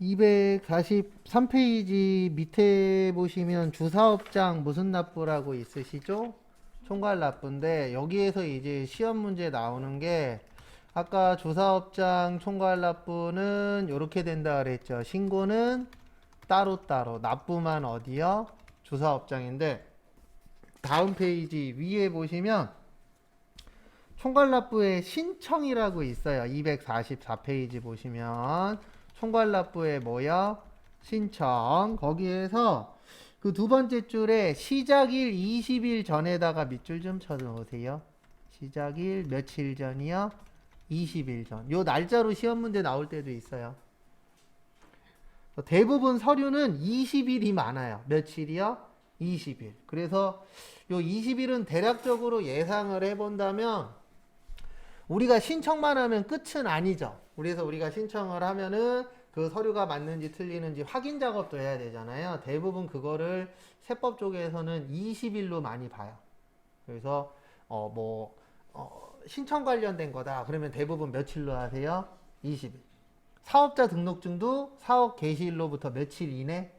243페이지 밑에 보시면 주사업장 무슨 납부라고 있으시죠? 총괄 납부인데 여기에서 이제 시험 문제 나오는 게 아까 주사업장 총괄 납부는 이렇게 된다 그랬죠. 신고는 따로따로 납부만 어디요? 주사업장인데 다음 페이지 위에 보시면 총괄 납부의 신청이라고 있어요. 244페이지 보시면 총괄 납부의 뭐요? 신청. 거기에서 그 두 번째 줄에 시작일 20일 전에다가 밑줄 좀 쳐놓으세요. 시작일 며칠 전이요? 20일 전. 요 날짜로 시험 문제 나올 때도 있어요. 대부분 서류는 20일이 많아요. 며칠이요? 20일. 그래서 요 20일은 대략적으로 예상을 해본다면 우리가 신청만 하면 끝은 아니죠. 그래서 우리가 신청을 하면은 그 서류가 맞는지 틀리는지 확인 작업도 해야 되잖아요. 대부분 그거를 세법 쪽에서는 20일로 많이 봐요. 그래서 신청 관련된 거다. 그러면 대부분 며칠로 하세요? 20일. 사업자 등록증도 사업 개시일로부터 며칠 이내?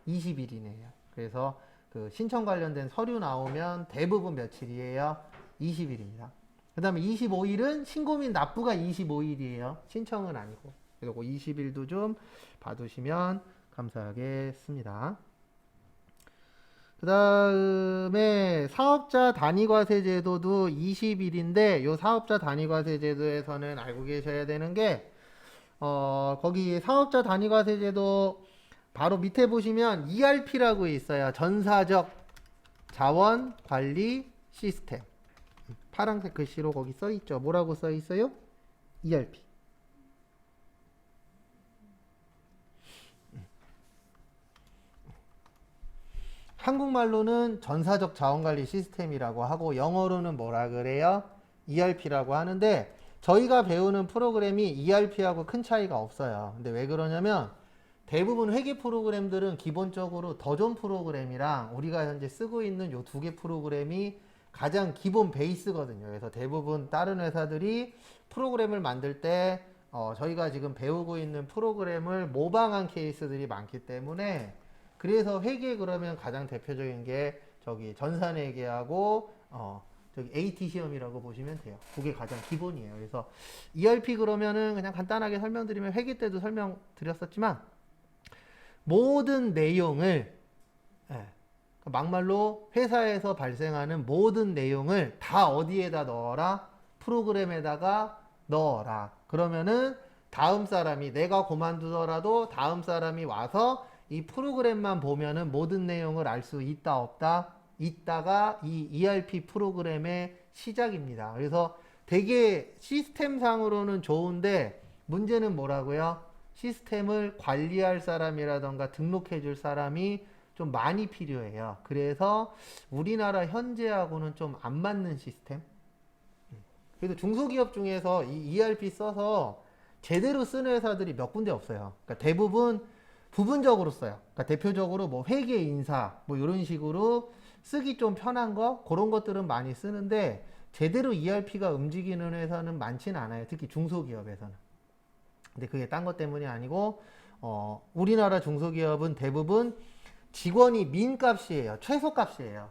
20일 이내예요. 그래서 그 신청 관련된 서류 나오면 대부분 며칠이에요? 20일입니다. 그 다음에 25일은 신고 및 납부가 25일이에요. 신청은 아니고. 그리고 20일도 좀 봐두시면 감사하겠습니다. 그 다음에 사업자 단위과세 제도도 20일인데 이 사업자 단위과세 제도에서는 알고 계셔야 되는 게 거기 사업자 단위과세 제도 바로 밑에 보시면 ERP라고 있어요. 전사적 자원 관리 시스템. 파란색 글씨로 거기 써 있죠. 뭐라고 써 있어요? ERP. 한국말로는 전사적 자원관리 시스템이라고 하고 영어로는 뭐라 그래요? ERP라고 하는데 저희가 배우는 프로그램이 ERP하고 큰 차이가 없어요. 근데 왜 그러냐면 대부분 회계 프로그램들은 기본적으로 더존 프로그램이랑 우리가 현재 쓰고 있는 요 두 개 프로그램이 가장 기본 베이스거든요. 그래서 대부분 다른 회사들이 프로그램을 만들 때 저희가 지금 배우고 있는 프로그램을 모방한 케이스들이 많기 때문에 그래서 회계 그러면 가장 대표적인 게 저기 전산회계하고 저기 AT 시험이라고 보시면 돼요. 그게 가장 기본이에요. 그래서 ERP 그러면은 그냥 간단하게 설명드리면 회계 때도 설명드렸었지만 모든 내용을 막말로 회사에서 발생하는 모든 내용을 다 어디에다 넣어라? 프로그램에다가 넣어라. 그러면은 다음 사람이 내가 그만두더라도 다음 사람이 와서 이 프로그램만 보면은 모든 내용을 알 수 있다 없다? 있다가 이 ERP 프로그램의 시작입니다. 그래서 되게 시스템상으로는 좋은데 문제는 뭐라고요? 시스템을 관리할 사람이라던가 등록해 줄 사람이 좀 많이 필요해요. 그래서 우리나라 현재하고는 좀 안 맞는 시스템. 그래도 중소기업 중에서 이 ERP 써서 제대로 쓰는 회사들이 몇 군데 없어요. 그러니까 대부분 부분적으로 써요. 그러니까 대표적으로 뭐 회계 인사 뭐 이런 식으로 쓰기 좀 편한 거 그런 것들은 많이 쓰는데 제대로 ERP가 움직이는 회사는 많지는 않아요. 특히 중소기업에서는. 근데 그게 딴 것 때문이 아니고 우리나라 중소기업은 대부분 직원이 민값이에요. 최소값이에요.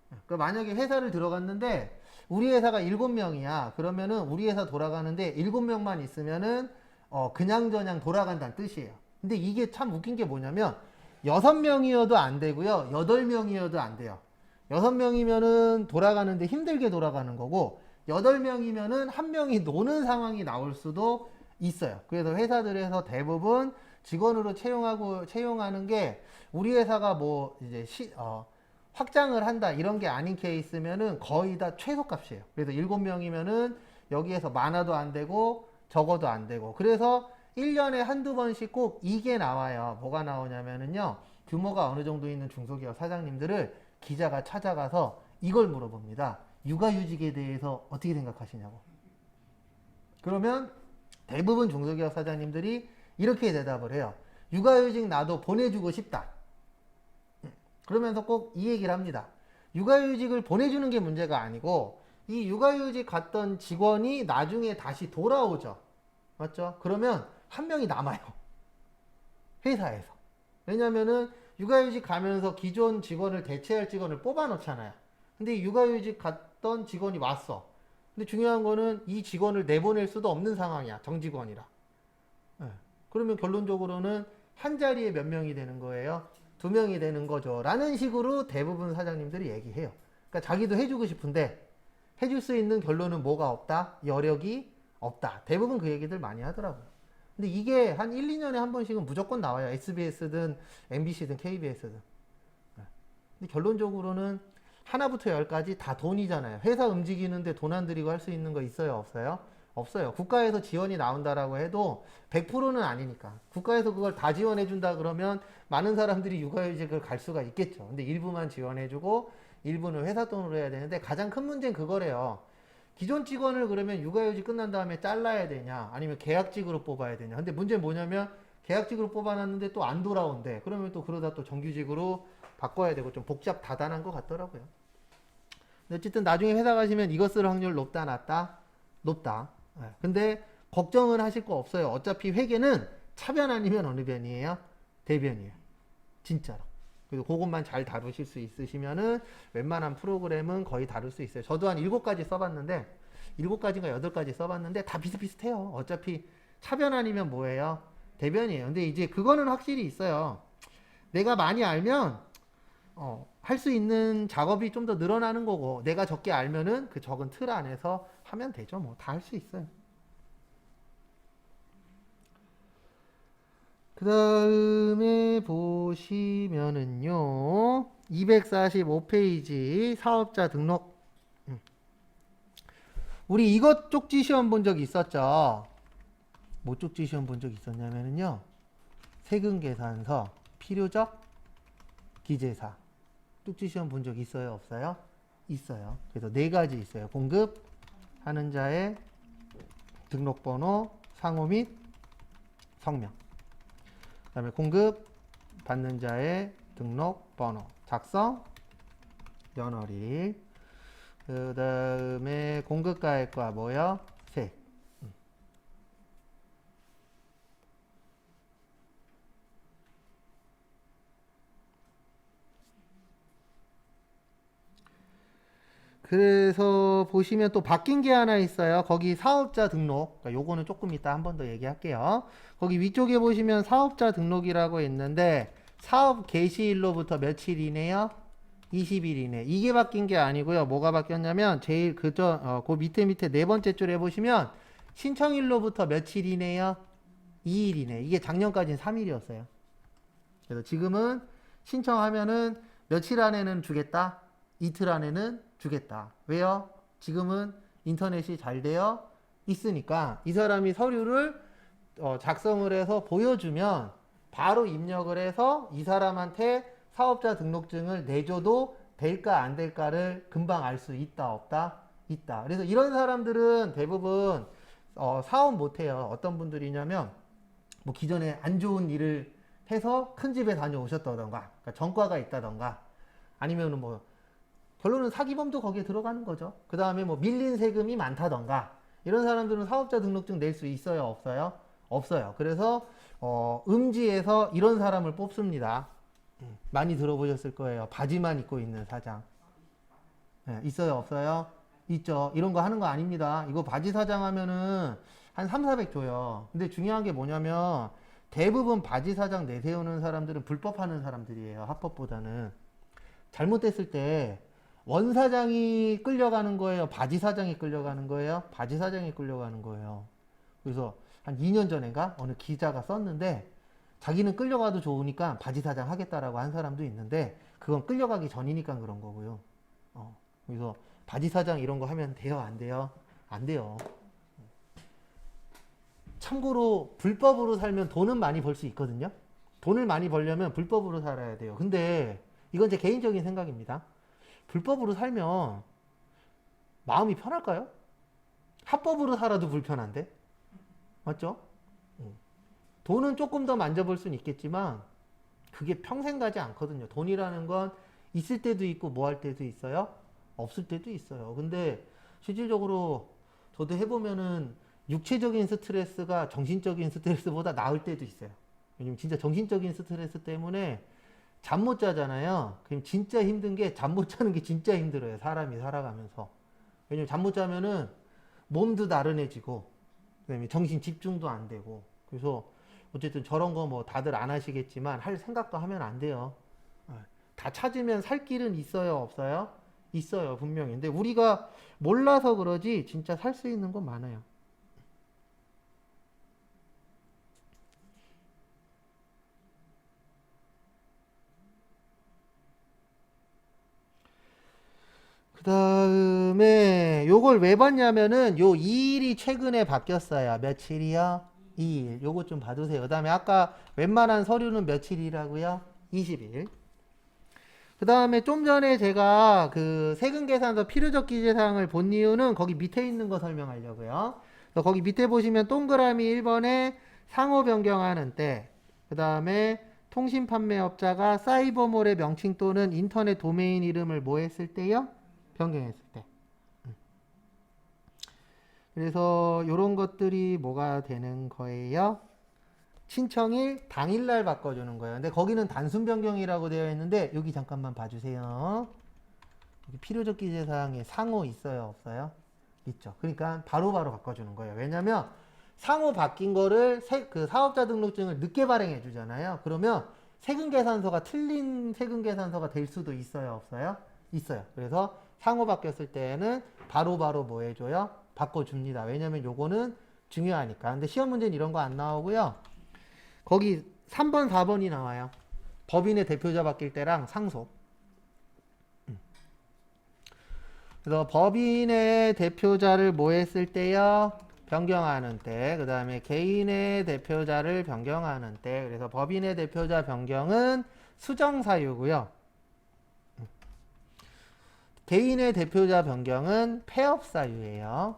그러니까 만약에 회사를 들어갔는데 우리 회사가 7명이야. 그러면은 우리 회사 돌아가는데 7명만 있으면은 그냥저냥 돌아간다는 뜻이에요. 근데 이게 참 웃긴 게 뭐냐면 6명이어도 안 되고요. 8명이어도 안 돼요. 6명이면은 돌아가는데 힘들게 돌아가는 거고 8명이면은 한 명이 노는 상황이 나올 수도 있어요. 그래서 회사들에서 대부분 직원으로 채용하는 게 우리 회사가 뭐 이제 확장을 한다 이런 게 아닌 케이스면은 거의 다 최소값이에요. 그래서 7명이면은 여기에서 많아도 안 되고 적어도 안 되고 그래서 1년에 한두 번씩 꼭 이게 나와요. 뭐가 나오냐면은요. 규모가 어느 정도 있는 중소기업 사장님들을 기자가 찾아가서 이걸 물어봅니다. 육아휴직에 대해서 어떻게 생각하시냐고. 그러면 대부분 중소기업 사장님들이 이렇게 대답을 해요. 육아휴직 나도 보내주고 싶다. 그러면서 꼭 이 얘기를 합니다. 육아휴직을 보내주는 게 문제가 아니고 이 육아휴직 갔던 직원이 나중에 다시 돌아오죠. 맞죠? 그러면 한 명이 남아요. 회사에서. 왜냐면은 육아휴직 가면서 기존 직원을 대체할 직원을 뽑아 놓잖아요. 근데 육아휴직 갔던 직원이 왔어. 근데 중요한 거는 이 직원을 내보낼 수도 없는 상황이야. 정직원이라. 예. 그러면 결론적으로는 한 자리에 몇 명이 되는 거예요? 두 명이 되는 거죠. 라는 식으로 대부분 사장님들이 얘기해요. 그러니까 자기도 해주고 싶은데 해줄 수 있는 결론은 뭐가 없다? 여력이 없다. 대부분 그 얘기들 많이 하더라고요. 근데 이게 한 1, 2년에 한 번씩은 무조건 나와요. SBS든 MBC든 KBS든. 근데 결론적으로는 하나부터 열까지 다 돈이잖아요. 회사 움직이는데 돈 안 들이고 할 수 있는 거 있어요? 없어요? 없어요. 국가에서 지원이 나온다라고 해도 100%는 아니니까. 국가에서 그걸 다 지원해준다 그러면 많은 사람들이 육아휴직을 갈 수가 있겠죠. 근데 일부만 지원해주고 일부는 회사 돈으로 해야 되는데 가장 큰 문제는 그거래요. 기존 직원을 그러면 육아휴직 끝난 다음에 잘라야 되냐 아니면 계약직으로 뽑아야 되냐. 근데 문제는 뭐냐면 계약직으로 뽑아놨는데 또 안 돌아온대. 그러면 또 그러다 또 정규직으로 바꿔야 되고 좀 복잡 다단한 것 같더라고요. 근데 어쨌든 나중에 회사 가시면 이거 쓸 확률 높다 낮다? 높다. 근데 걱정은 하실 거 없어요. 어차피 회계는 차변 아니면 어느 변이에요? 대변이에요. 진짜로. 그래서 그것만 잘 다루실 수 있으시면은 웬만한 프로그램은 거의 다룰 수 있어요. 저도 한 7가지 써봤는데 7가지인가 8가지 써봤는데 다 비슷비슷해요. 어차피 차변 아니면 뭐예요? 대변이에요. 근데 이제 그거는 확실히 있어요. 내가 많이 알면 할 수 있는 작업이 좀 더 늘어나는 거고 내가 적게 알면은 그 적은 틀 안에서 하면 되죠. 뭐 다 할 수 있어요. 그 다음에 보시면은요 245페이지 사업자 등록. 우리 이것 쪽지 시험 본 적 있었죠? 뭐 쪽지 시험 본 적 있었냐면은요 세금계산서 필요적 기재사 쪽지 시험 본 적 있어요? 없어요? 있어요. 그래서 4가지 있어요. 공급하는 자의 등록번호, 상호 및 성명. 그 다음에 공급 받는 자의 등록번호, 작성, 연월일. 그 다음에 공급가액과 뭐요? 세. 그래서 보시면 또 바뀐 게 하나 있어요. 거기 사업자 등록. 그러니까 요거는 조금 이따 한 번 더 얘기할게요. 거기 위쪽에 보시면 사업자 등록이라고 있는데 사업 개시일로부터 며칠이네요? 20일이네. 이게 바뀐 게 아니고요. 뭐가 바뀌었냐면 제일 그 밑에 4번째 줄에 보시면 신청일로부터 며칠이네요? 2일이네. 이게 작년까지는 3일이었어요. 그래서 지금은 신청하면은 며칠 안에는 주겠다. 이틀 안에는 주겠다. 왜요? 지금은 인터넷이 잘 되어 있으니까 이 사람이 서류를 작성을 해서 보여주면 바로 입력을 해서 이 사람한테 사업자 등록증을 내줘도 될까 안 될까를 금방 알 수 있다 없다? 있다. 그래서 이런 사람들은 대부분 사업 못해요. 어떤 분들이냐면 뭐 기존에 안 좋은 일을 해서 큰 집에 다녀오셨다던가 그러니까 전과가 있다던가 아니면 뭐 결론은 사기범도 거기에 들어가는 거죠. 그 다음에 뭐 밀린 세금이 많다던가 이런 사람들은 사업자 등록증 낼 수 있어요? 없어요? 없어요. 그래서 음지에서 이런 사람을 뽑습니다. 많이 들어보셨을 거예요. 바지만 입고 있는 사장. 네, 있어요? 없어요? 있죠. 이런 거 하는 거 아닙니다. 이거 바지 사장 하면은 한 3, 400 줘요. 근데 중요한 게 뭐냐면 대부분 바지 사장 내세우는 사람들은 불법하는 사람들이에요. 합법보다는. 잘못됐을 때 원 사장이 끌려가는 거예요? 바지 사장이 끌려가는 거예요? 바지 사장이 끌려가는 거예요. 그래서 한 2년 전인가 어느 기자가 썼는데 자기는 끌려가도 좋으니까 바지 사장 하겠다라고 한 사람도 있는데 그건 끌려가기 전이니까 그런 거고요. 그래서 바지 사장 이런 거 하면 돼요? 안 돼요? 안 돼요. 참고로 불법으로 살면 돈은 많이 벌 수 있거든요. 돈을 많이 벌려면 불법으로 살아야 돼요. 근데 이건 제 개인적인 생각입니다. 불법으로 살면 마음이 편할까요? 합법으로 살아도 불편한데? 맞죠? 돈은 조금 더 만져볼 수는 있겠지만 그게 평생 가지 않거든요. 돈이라는 건 있을 때도 있고 뭐 할 때도 있어요? 없을 때도 있어요. 근데 실질적으로 저도 해보면은 육체적인 스트레스가 정신적인 스트레스보다 나을 때도 있어요. 왜냐면 진짜 정신적인 스트레스 때문에 잠 못 자잖아요. 그럼 진짜 힘든 게 잠 못 자는 게 진짜 힘들어요. 사람이 살아가면서. 왜냐면 잠 못 자면은 몸도 나른해지고 그다음에 정신 집중도 안 되고 그래서 어쨌든 저런 거 뭐 다들 안 하시겠지만 할 생각도 하면 안 돼요. 다 찾으면 살 길은 있어요, 없어요? 있어요, 분명히. 근데 우리가 몰라서 그러지 진짜 살 수 있는 건 많아요. 그 다음에 요걸 왜 봤냐면은 요 2일이 최근에 바뀌었어요. 며칠이요? 2일. 요거 좀 봐두세요. 그 다음에 아까 웬만한 서류는 며칠이라고요? 20일. 그 다음에 좀 전에 제가 그 세금계산서 필요적 기재사항을 본 이유는 거기 밑에 있는 거 설명하려고요. 그래서 거기 밑에 보시면 동그라미 1번에 상호 변경하는 때, 그 다음에 통신판매업자가 사이버몰의 명칭 또는 인터넷 도메인 이름을 뭐 했을 때요? 변경했을 때. 그래서 이런 것들이 뭐가 되는 거예요? 신청일 당일날 바꿔주는 거예요. 근데 거기는 단순 변경이라고 되어 있는데 여기 잠깐만 봐주세요. 여기 필요적 기재사항에 상호 있어요, 없어요? 있죠. 그러니까 바로바로 바꿔주는 거예요. 왜냐면 상호 바뀐 거를 그 사업자 등록증을 늦게 발행해 주잖아요. 그러면 세금계산서가 틀린 세금계산서가 될 수도 있어요, 없어요? 있어요. 그래서 상호 바뀌었을 때에는 바로바로 뭐 해줘요? 바꿔줍니다. 왜냐면 요거는 중요하니까. 근데 시험 문제는 이런 거 안 나오고요. 거기 3번, 4번이 나와요. 법인의 대표자 바뀔 때랑 상속. 그래서 법인의 대표자를 뭐 했을 때요? 변경하는 때. 그 다음에 개인의 대표자를 변경하는 때. 그래서 법인의 대표자 변경은 수정사유고요. 개인의 대표자 변경은 폐업사유예요.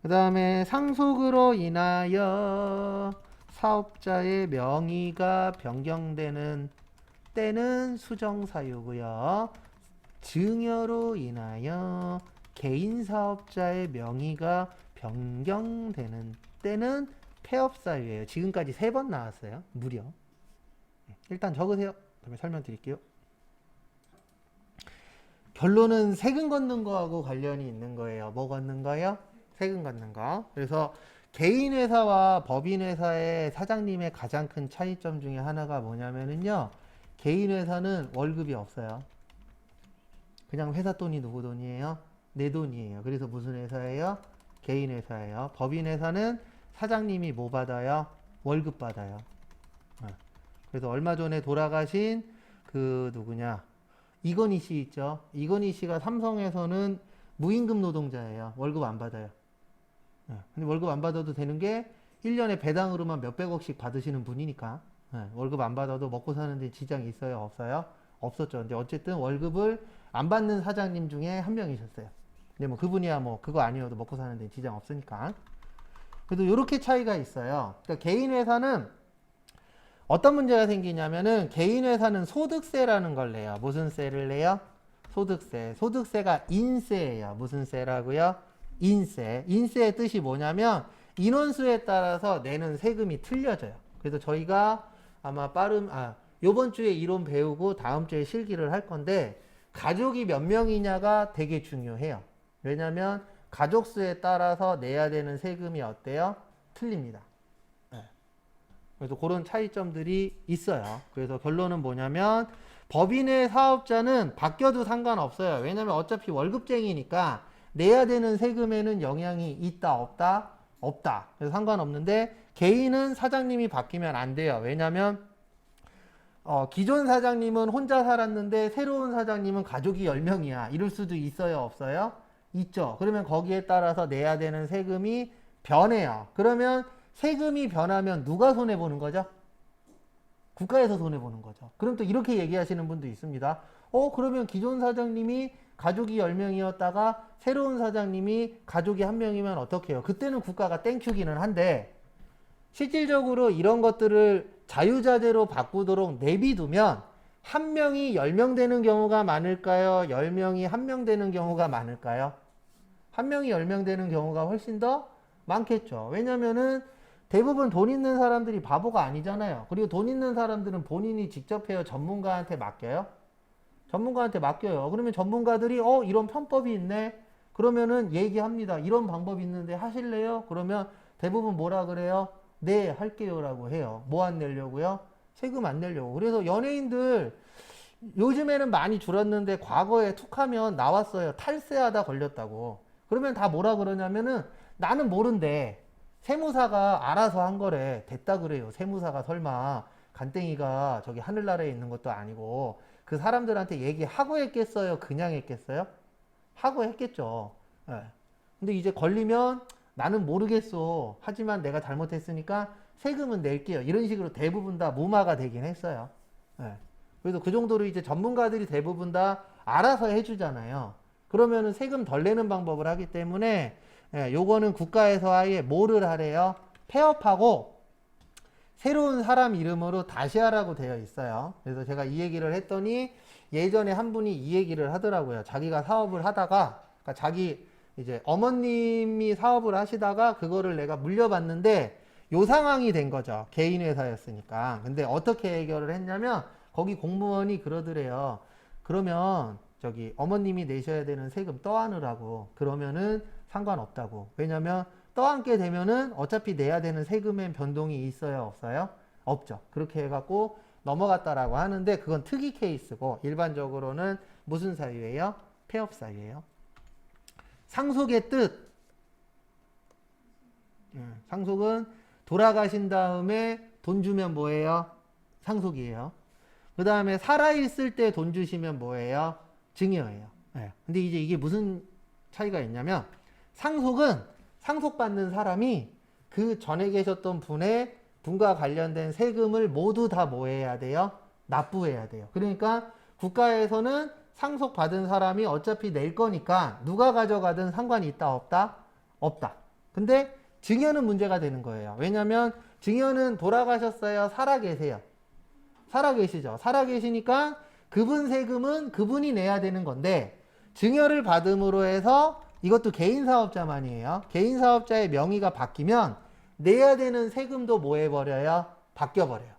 그 다음에 상속으로 인하여 사업자의 명의가 변경되는 때는 수정사유고요. 증여로 인하여 개인 사업자의 명의가 변경되는 때는 폐업사유예요. 지금까지 3번 나왔어요. 무려. 일단 적으세요. 그다음에 설명드릴게요. 결론은 세금 걷는 거하고 관련이 있는 거예요. 뭐 걷는 거요? 세금 걷는 거. 그래서 개인 회사와 법인 회사의 사장님의 가장 큰 차이점 중에 하나가 뭐냐면은요. 개인 회사는 월급이 없어요. 그냥 회사 돈이 누구 돈이에요? 내 돈이에요. 그래서 무슨 회사예요? 개인 회사예요. 법인 회사는 사장님이 뭐 받아요? 월급 받아요. 그래서 얼마 전에 돌아가신 그 누구냐? 이건희 씨 있죠? 이건희 씨가 삼성에서는 무임금 노동자예요. 월급 안 받아요. 근데 월급 안 받아도 되는 게 1년에 배당으로만 몇백억씩 받으시는 분이니까 월급 안 받아도 먹고 사는데 지장이 있어요? 없어요? 없었죠. 근데 어쨌든 월급을 안 받는 사장님 중에 한 명이셨어요. 근데 뭐 그분이야 뭐 그거 아니어도 먹고 사는데 지장 없으니까. 그래도 이렇게 차이가 있어요. 그러니까 개인 회사는 어떤 문제가 생기냐면은 개인 회사는 소득세라는 걸 내요. 무슨 세를 내요? 소득세. 소득세가 인세예요. 무슨 세라고요? 인세. 인세의 뜻이 뭐냐면 인원수에 따라서 내는 세금이 틀려져요. 그래서 저희가 아마 요번 주에 이론 배우고 다음 주에 실기를 할 건데 가족이 몇 명이냐가 되게 중요해요. 왜냐면 가족 수에 따라서 내야 되는 세금이 어때요? 틀립니다. 그래서 그런 차이점들이 있어요. 그래서 결론은 뭐냐면 법인의 사업자는 바뀌어도 상관없어요. 왜냐면 어차피 월급쟁이니까 내야 되는 세금에는 영향이 있다 없다? 없다. 그래서 상관없는데 개인은 사장님이 바뀌면 안 돼요. 왜냐면 기존 사장님은 혼자 살았는데 새로운 사장님은 가족이 10명이야. 이럴 수도 있어요 없어요? 있죠. 그러면 거기에 따라서 내야 되는 세금이 변해요. 그러면 세금이 변하면 누가 손해보는 거죠? 국가에서 손해보는 거죠. 그럼 또 이렇게 얘기하시는 분도 있습니다. 그러면 기존 사장님이 가족이 10명이었다가 새로운 사장님이 가족이 1명이면 어떻게 해요? 그때는 국가가 땡큐기는 한데 실질적으로 이런 것들을 자유자재로 바꾸도록 내비두면 1명이 10명 되는 경우가 많을까요? 10명이 1명 되는 경우가 많을까요? 1명이 10명 되는 경우가 훨씬 더 많겠죠. 왜냐면은 대부분 돈 있는 사람들이 바보가 아니잖아요. 그리고 돈 있는 사람들은 본인이 직접 해요? 전문가한테 맡겨요? 전문가한테 맡겨요. 그러면 전문가들이 이런 편법이 있네. 그러면은 얘기합니다. 이런 방법이 있는데 하실래요? 그러면 대부분 뭐라 그래요? 네, 할게요라고 해요. 뭐 안 내려고요? 세금 안 내려고. 그래서 연예인들 요즘에는 많이 줄었는데 과거에 툭하면 나왔어요. 탈세하다 걸렸다고. 그러면 다 뭐라 그러냐면은 나는 모른대. 세무사가 알아서 한 거래. 됐다 그래요. 세무사가 설마 간땡이가 저기 하늘나라에 있는 것도 아니고 그 사람들한테 얘기하고 했겠어요? 그냥 했겠어요? 하고 했겠죠. 예. 근데 이제 걸리면 나는 모르겠어. 하지만 내가 잘못했으니까 세금은 낼게요. 이런 식으로 대부분 다 무마가 되긴 했어요. 예. 그래서 그 정도로 이제 전문가들이 대부분 다 알아서 해주잖아요. 그러면은 세금 덜 내는 방법을 하기 때문에 요거는 국가에서 아예 뭐를 하래요? 폐업하고 새로운 사람 이름으로 다시 하라고 되어 있어요. 그래서 제가 이 얘기를 했더니 예전에 한 분이 이 얘기를 하더라고요. 자기가 사업을 하다가 그러니까 자기 이제 어머님이 사업을 하시다가 그거를 내가 물려받는데 요 상황이 된 거죠. 개인 회사였으니까. 근데 어떻게 해결을 했냐면 거기 공무원이 그러더래요. 그러면 저기 어머님이 내셔야 되는 세금 떠안으라고. 그러면은 상관없다고. 왜냐면 떠안게 되면은 어차피 내야 되는 세금엔 변동이 있어요, 없어요? 없죠. 그렇게 해갖고 넘어갔다라고 하는데 그건 특이 케이스고 일반적으로는 무슨 사유예요? 폐업 사유예요. 상속의 뜻. 상속은 돌아가신 다음에 돈 주면 뭐예요? 상속이에요. 그 다음에 살아있을 때 돈 주시면 뭐예요? 증여예요. 근데 이제 이게 무슨 차이가 있냐면 상속은 상속받는 사람이 그 전에 계셨던 분과 관련된 세금을 모두 다 뭐 해야 돼요? 납부해야 돼요. 그러니까 국가에서는 상속받은 사람이 어차피 낼 거니까 누가 가져가든 상관이 있다 없다? 없다. 근데 증여는 문제가 되는 거예요. 왜냐면 증여는 돌아가셨어요? 살아계세요? 살아계시죠. 살아계시니까 그분 세금은 그분이 내야 되는 건데 증여를 받음으로 해서 이것도 개인 사업자만이에요. 개인 사업자의 명의가 바뀌면 내야 되는 세금도 뭐 해버려요? 바뀌어버려요.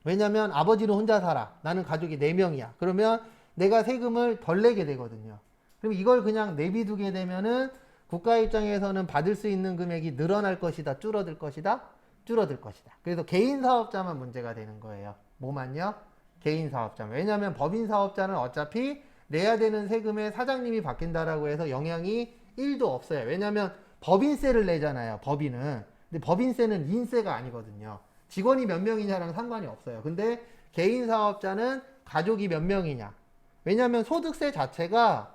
왜냐면 아버지는 혼자 살아. 나는 가족이 4명이야. 그러면 내가 세금을 덜 내게 되거든요. 그럼 이걸 그냥 내비두게 되면은 국가 입장에서는 받을 수 있는 금액이 늘어날 것이다, 줄어들 것이다, 줄어들 것이다. 그래서 개인 사업자만 문제가 되는 거예요. 뭐만요? 개인 사업자만. 왜냐하면 법인 사업자는 어차피 내야 되는 세금에 사장님이 바뀐다라고 해서 영향이 1도 없어요. 왜냐하면 법인세를 내잖아요. 법인은. 근데 법인세는 인세가 아니거든요. 직원이 몇 명이냐랑 상관이 없어요. 근데 개인 사업자는 가족이 몇 명이냐. 왜냐하면 소득세 자체가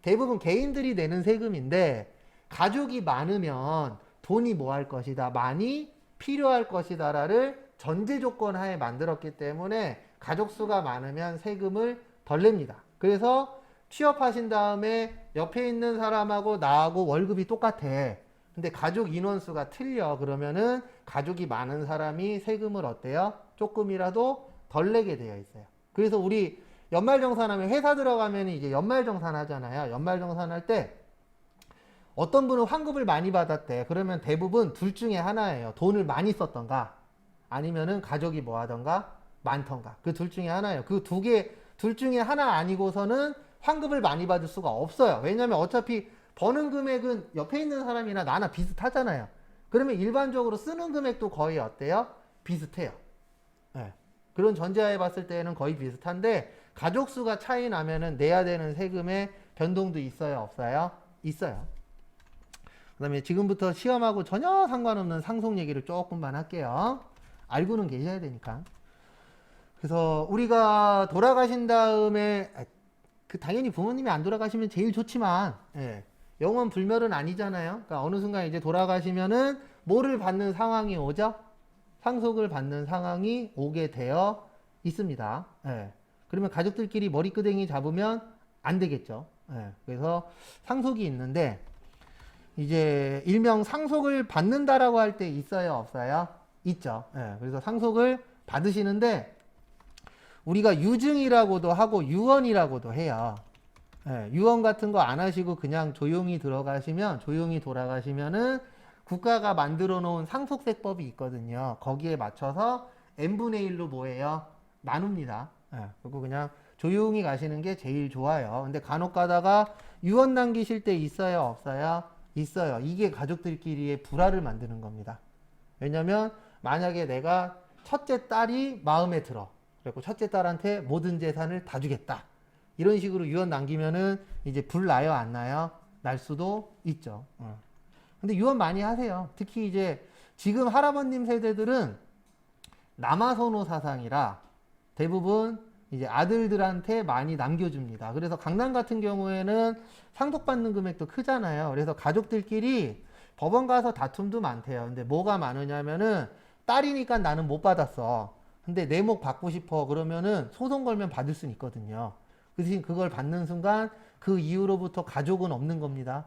대부분 개인들이 내는 세금인데 가족이 많으면 돈이 뭐 할 것이다. 많이 필요할 것이다라를 전제 조건 하에 만들었기 때문에 가족 수가 많으면 세금을 덜 냅니다. 그래서 취업하신 다음에 옆에 있는 사람하고 나하고 월급이 똑같아. 근데 가족 인원수가 틀려. 그러면은 가족이 많은 사람이 세금을 어때요? 조금이라도 덜 내게 되어 있어요. 그래서 우리 연말정산하면 회사 들어가면 이제 연말정산 하잖아요. 연말정산 할 때 어떤 분은 환급을 많이 받았대. 그러면 대부분 둘 중에 하나예요. 돈을 많이 썼던가 아니면은 가족이 뭐 하던가 많던가. 그 둘 중에 하나예요. 그 둘 중에 하나 아니고서는 환급을 많이 받을 수가 없어요. 왜냐면 어차피 버는 금액은 옆에 있는 사람이나 나나 비슷하잖아요. 그러면 일반적으로 쓰는 금액도 거의 어때요? 비슷해요. 네. 그런 전제하에 봤을 때는 거의 비슷한데 가족 수가 차이 나면은 내야 되는 세금의 변동도 있어요, 없어요? 있어요. 그 다음에 지금부터 시험하고 전혀 상관없는 상속 얘기를 조금만 할게요. 알고는 계셔야 되니까. 그래서 우리가 돌아가신 다음에 당연히 부모님이 안 돌아가시면 제일 좋지만 영원 불멸은 아니잖아요. 그러니까 어느 순간 이제 돌아가시면은 뭐를 받는 상황이 오죠? 상속을 받는 상황이 오게 되어 있습니다. 그러면 가족들끼리 머리끄댕이 잡으면 안 되겠죠. 그래서 상속이 있는데 이제 일명 상속을 받는다라고 할 때 있어요, 없어요? 있죠. 그래서 상속을 받으시는데 우리가 유증이라고도 하고 유언이라고도 해요. 유언 같은 거 안 하시고 그냥 조용히 들어가시면 조용히 돌아가시면은 국가가 만들어 놓은 상속세법이 있거든요. 거기에 맞춰서 n분의 1로 뭐예요? 나눕니다. 예, 그리고 그냥 조용히 가시는 게 제일 좋아요. 근데 간혹 가다가 유언 남기실 때 있어요? 없어요? 있어요. 이게 가족들끼리의 불화를 만드는 겁니다. 왜냐면 만약에 내가 첫째 딸이 마음에 들어. 그리고 첫째 딸한테 모든 재산을 다 주겠다. 이런 식으로 유언 남기면은 이제 불 나요? 안 나요? 날 수도 있죠. 근데 유언 많이 하세요. 특히 이제 지금 할아버님 세대들은 남아선호 사상이라 대부분 이제 아들들한테 많이 남겨줍니다. 그래서 강남 같은 경우에는 상속받는 금액도 크잖아요. 그래서 가족들끼리 법원 가서 다툼도 많대요. 근데 뭐가 많으냐면은 딸이니까 나는 못 받았어. 근데 내 목 받고 싶어. 그러면은 소송 걸면 받을 수는 있거든요. 그 대신 그걸 받는 순간 그 이후로부터 가족은 없는 겁니다.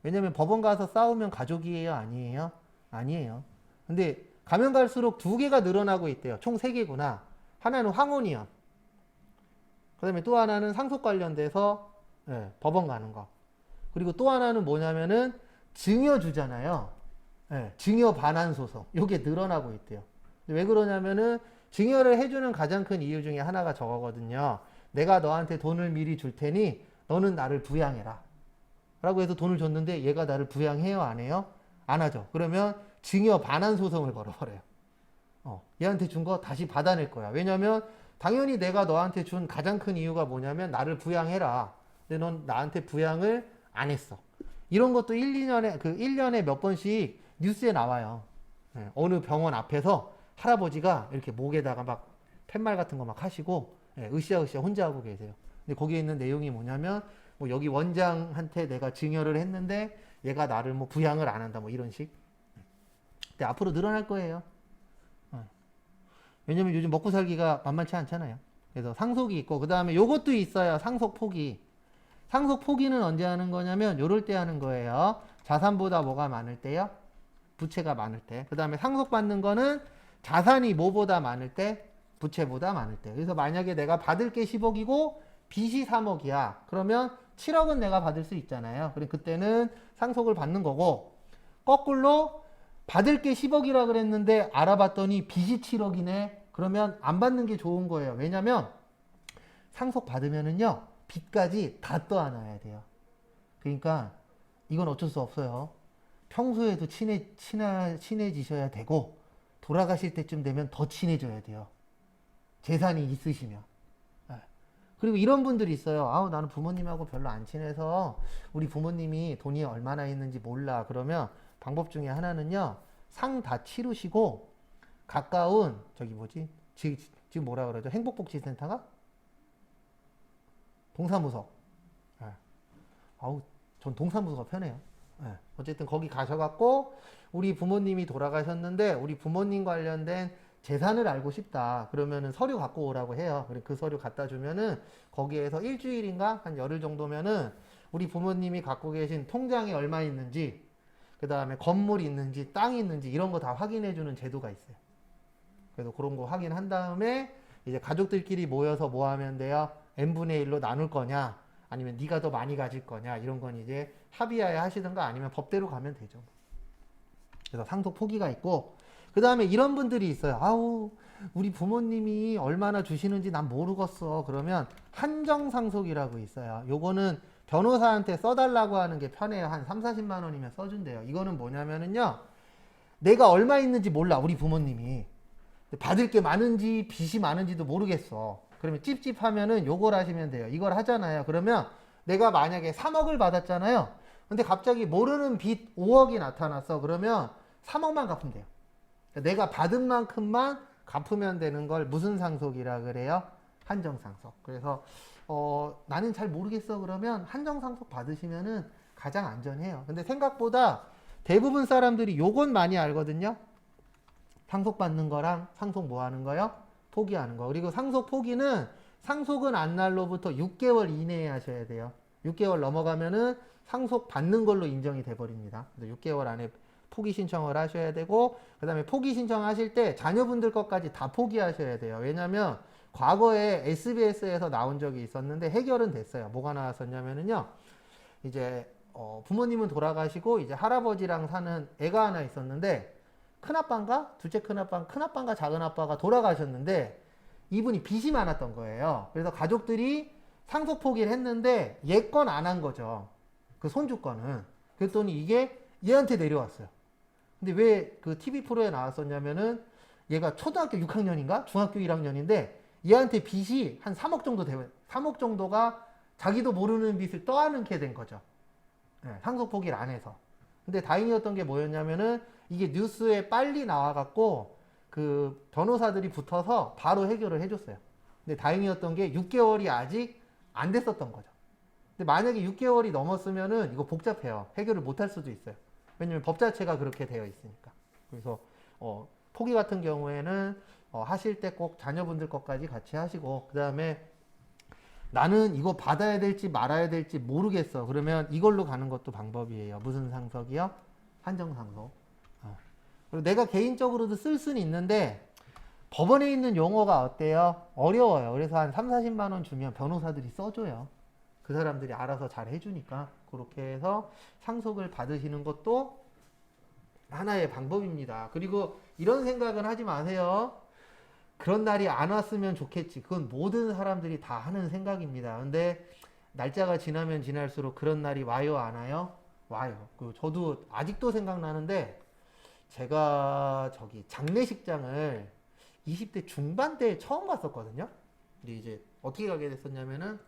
왜냐면 법원 가서 싸우면 가족이에요? 아니에요? 아니에요. 근데 가면 갈수록 두 개가 늘어나고 있대요. 총 세 개구나. 하나는 황혼이요. 그 다음에 또 하나는 상속 관련돼서 법원 가는 거. 그리고 또 하나는 뭐냐면은 증여 주잖아요. 증여 반환 소송. 요게 늘어나고 있대요. 왜 그러냐면은 증여를 해주는 가장 큰 이유 중에 하나가 저거거든요. 내가 너한테 돈을 미리 줄 테니 너는 나를 부양해라. 라고 해서 돈을 줬는데 얘가 나를 부양해요? 안 해요? 안 하죠. 그러면 증여 반환 소송을 걸어버려요. 얘한테 준 거 다시 받아낼 거야. 왜냐면 당연히 내가 너한테 준 가장 큰 이유가 뭐냐면 나를 부양해라. 근데 넌 나한테 부양을 안 했어. 이런 것도 1년에 몇 번씩 뉴스에 나와요. 어느 병원 앞에서 할아버지가 이렇게 목에다가 막 팻말 같은 거 막 하시고 으쌰으쌰 혼자 하고 계세요. 근데 거기에 있는 내용이 뭐냐면 뭐 여기 원장한테 내가 증여를 했는데 얘가 나를 뭐 부양을 안 한다 뭐 이런 식. 근데 앞으로 늘어날 거예요. 왜냐면 요즘 먹고 살기가 만만치 않잖아요. 그래서 상속이 있고 그 다음에 요것도 있어요. 상속 포기. 상속 포기는 언제 하는 거냐면 요럴 때 하는 거예요. 자산보다 뭐가 많을 때요? 부채가 많을 때. 그 다음에 상속받는 거는 자산이 뭐보다 많을 때? 부채보다 많을 때. 그래서 만약에 내가 받을 게 10억이고 빚이 3억이야. 그러면 7억은 내가 받을 수 있잖아요. 그래 그때는 상속을 받는 거고 거꾸로 받을 게 10억이라 그랬는데 알아봤더니 빚이 7억이네. 그러면 안 받는 게 좋은 거예요. 왜냐면 상속 받으면은요 빚까지 다 떠안아야 돼요. 그러니까 이건 어쩔 수 없어요. 평소에도 친해지셔야 되고 돌아가실 때쯤 되면 더 친해져야 돼요. 재산이 있으시면. 그리고 이런 분들이 있어요. 아우 나는 부모님하고 별로 안 친해서 우리 부모님이 돈이 얼마나 있는지 몰라. 그러면 방법 중에 하나는요. 상 다 치르시고 가까운 저기 뭐지? 지금 뭐라 그러죠? 행복복지센터가? 동사무소. 아우 전 동사무소가 편해요. 어쨌든 거기 가셔갖고 우리 부모님이 돌아가셨는데 우리 부모님 관련된 재산을 알고 싶다. 그러면은 서류 갖고 오라고 해요. 그리고 그 서류 갖다 주면은 거기에서 일주일인가 한 열흘 정도면은 우리 부모님이 갖고 계신 통장에 얼마 있는지 그 다음에 건물이 있는지 땅이 있는지 이런 거 다 확인해 주는 제도가 있어요. 그래서 그런 거 확인한 다음에 이제 가족들끼리 모여서 뭐 하면 돼요? n분의 1로 나눌 거냐 아니면 네가 더 많이 가질 거냐 이런 건 이제 합의하에 하시든가 아니면 법대로 가면 되죠. 그래서 상속 포기가 있고 그 다음에 이런 분들이 있어요. 아우 우리 부모님이 얼마나 주시는지 난 모르겠어. 그러면 한정상속이라고 있어요. 요거는 변호사한테 써달라고 하는 게 편해요. 한 3, 40만 원이면 써준대요. 이거는 뭐냐면은요. 내가 얼마 있는지 몰라. 우리 부모님이. 받을 게 많은지 빚이 많은지도 모르겠어. 그러면 찝찝하면은 요걸 하시면 돼요. 이걸 하잖아요. 그러면 내가 만약에 3억을 받았잖아요. 근데 갑자기 모르는 빚 5억이 나타났어. 그러면 3억만 갚으면 돼요. 내가 받은 만큼만 갚으면 되는 걸 무슨 상속이라 그래요? 한정상속. 그래서 나는 잘 모르겠어 그러면 한정상속 받으시면은 가장 안전해요. 근데 생각보다 대부분 사람들이 요건 많이 알거든요. 상속 받는 거랑 상속 뭐 하는 거요? 포기하는 거. 그리고 상속 포기는 상속은 안 날로부터 6개월 이내에 하셔야 돼요. 6개월 넘어가면은 상속 받는 걸로 인정이 돼 버립니다. 6개월 안에 포기 신청을 하셔야 되고 그 다음에 포기 신청하실 때 자녀분들 것까지 다 포기하셔야 돼요. 왜냐면 과거에 SBS에서 나온 적이 있었는데 해결은 됐어요. 뭐가 나왔었냐면은요. 이제 부모님은 돌아가시고 이제 할아버지랑 사는 애가 하나 있었는데 큰아빠인가? 둘째 큰아빠인가 작은아빠가 돌아가셨는데 이분이 빚이 많았던 거예요. 그래서 가족들이 상속 포기를 했는데 얘 건 안 한 거죠. 그 손주 거는. 그랬더니 이게 얘한테 내려왔어요. 근데 왜 그 TV 프로에 나왔었냐면은 얘가 초등학교 6학년인가? 중학교 1학년인데 얘한테 빚이 한 3억 정도 되면 3억 정도가 자기도 모르는 빚을 떠안게 된 거죠. 네, 상속 포기를 안 해서. 근데 다행이었던 게 뭐였냐면은 이게 뉴스에 빨리 나와갖고 그 변호사들이 붙어서 바로 해결을 해줬어요. 근데 다행이었던 게 6개월이 아직 안 됐었던 거죠. 근데 만약에 6개월이 넘었으면은 이거 복잡해요. 해결을 못 할 수도 있어요. 왜냐면 법 자체가 그렇게 되어 있으니까. 그래서 포기 같은 경우에는 하실 때 꼭 자녀분들 것까지 같이 하시고 그 다음에 나는 이거 받아야 될지 말아야 될지 모르겠어. 그러면 이걸로 가는 것도 방법이에요. 무슨 상속이요? 한정상속. 그리고 내가 개인적으로도 쓸 수는 있는데 법원에 있는 용어가 어때요? 어려워요. 그래서 한 3, 40만 원 주면 변호사들이 써줘요. 그 사람들이 알아서 잘 해주니까 그렇게 해서 상속을 받으시는 것도 하나의 방법입니다. 그리고 이런 생각은 하지 마세요. 그런 날이 안 왔으면 좋겠지. 그건 모든 사람들이 다 하는 생각입니다. 근데 날짜가 지나면 지날수록 그런 날이 와요, 안 와요? 와요. 저도 아직도 생각나는데 제가 저기 장례식장을 20대 중반 때 처음 봤었거든요. 근데 이제 어떻게 가게 됐었냐면은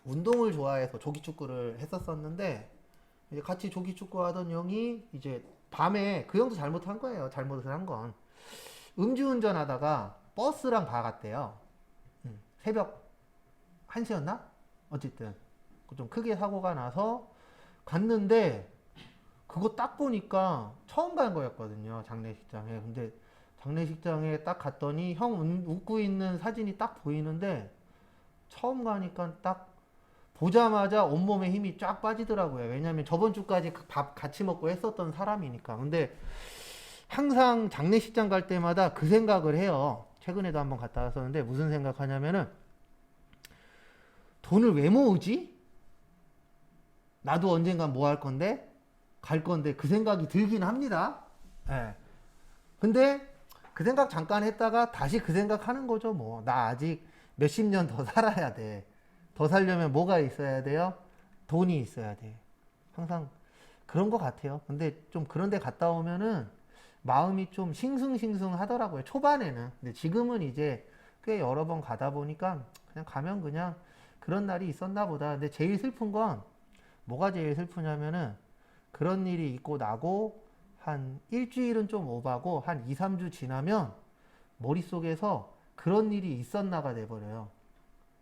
운동을 좋아해서 조기축구를 했었었는데 이제 같이 조기축구 하던 형이 이제 밤에 그 형도 잘못한 거예요. 잘못을 한 건. 음주운전 하다가 버스랑 박았대요. 새벽 1시였나? 어쨌든 좀 크게 사고가 나서 갔는데 그거 딱 보니까 처음 간 거였거든요. 장례식장에. 근데 장례식장에 딱 갔더니 형 웃고 있는 사진이 딱 보이는데 처음 가니까 딱 보자마자 온몸에 힘이 쫙 빠지더라고요. 왜냐면 저번 주까지 밥 같이 먹고 했었던 사람이니까. 근데 항상 장례식장 갈 때마다 그 생각을 해요. 최근에도 한번 갔다 왔었는데 무슨 생각하냐면은 돈을 왜 모으지? 나도 언젠간 뭐 할 건데? 갈 건데 그 생각이 들긴 합니다. 예. 근데 그 생각 잠깐 했다가 다시 그 생각 하는 거죠. 뭐 나 아직 몇십 년 더 살아야 돼. 더 살려면 뭐가 있어야 돼요? 돈이 있어야 돼. 항상 그런 것 같아요. 근데 좀 그런 데 갔다 오면은 마음이 좀 싱숭싱숭 하더라고요. 초반에는. 근데 지금은 이제 꽤 여러 번 가다 보니까 그냥 가면 그냥 그런 날이 있었나 보다. 근데 제일 슬픈 건 뭐가 제일 슬프냐면은 그런 일이 있고 나고 한 일주일은 좀 오바고 한 2, 3주 지나면 머릿속에서 그런 일이 있었나가 돼버려요.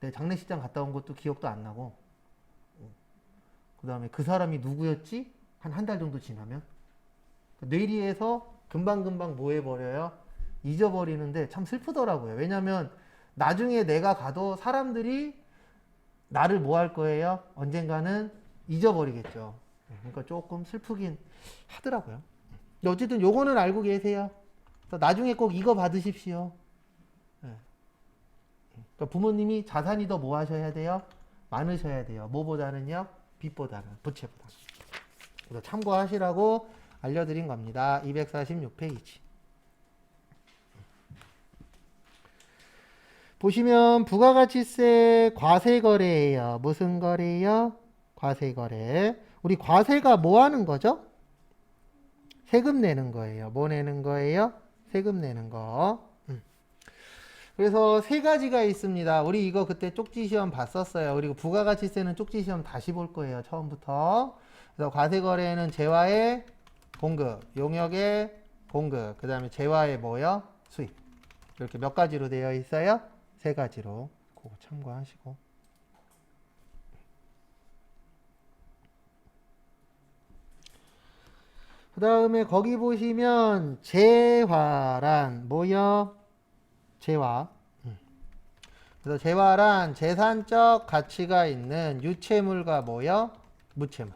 내 장례식장 갔다 온 것도 기억도 안 나고 그 다음에 그 사람이 누구였지? 한 달 정도 지나면 뇌리에서 금방금방 뭐 해버려요? 잊어버리는데 참 슬프더라고요. 왜냐면 나중에 내가 가도 사람들이 나를 뭐 할 거예요? 언젠가는 잊어버리겠죠. 그러니까 조금 슬프긴 하더라고요. 근데 어쨌든 요거는 알고 계세요. 나중에 꼭 이거 받으십시오. 그러니까 부모님이 자산이 더 뭐 하셔야 돼요? 많으셔야 돼요. 뭐보다는요? 빚보다는, 부채보다. 그래서 참고하시라고 알려드린 겁니다. 246페이지. 보시면 부가가치세 과세거래예요. 무슨 거래예요? 과세거래. 우리 과세가 뭐 하는 거죠? 세금 내는 거예요. 뭐 내는 거예요? 세금 내는 거. 그래서 세 가지가 있습니다. 우리 이거 그때 쪽지 시험 봤었어요. 그리고 부가가치세는 쪽지 시험 다시 볼 거예요. 처음부터. 그래서 과세거래는 재화의 공급, 용역의 공급, 그 다음에 재화의 뭐요? 수입. 이렇게 몇 가지로 되어 있어요? 세 가지로. 그거 참고하시고. 그 다음에 거기 보시면 재화란 뭐요? 재화. 그래서 재화란 재산적 가치가 있는 유채물과 뭐요? 무채물.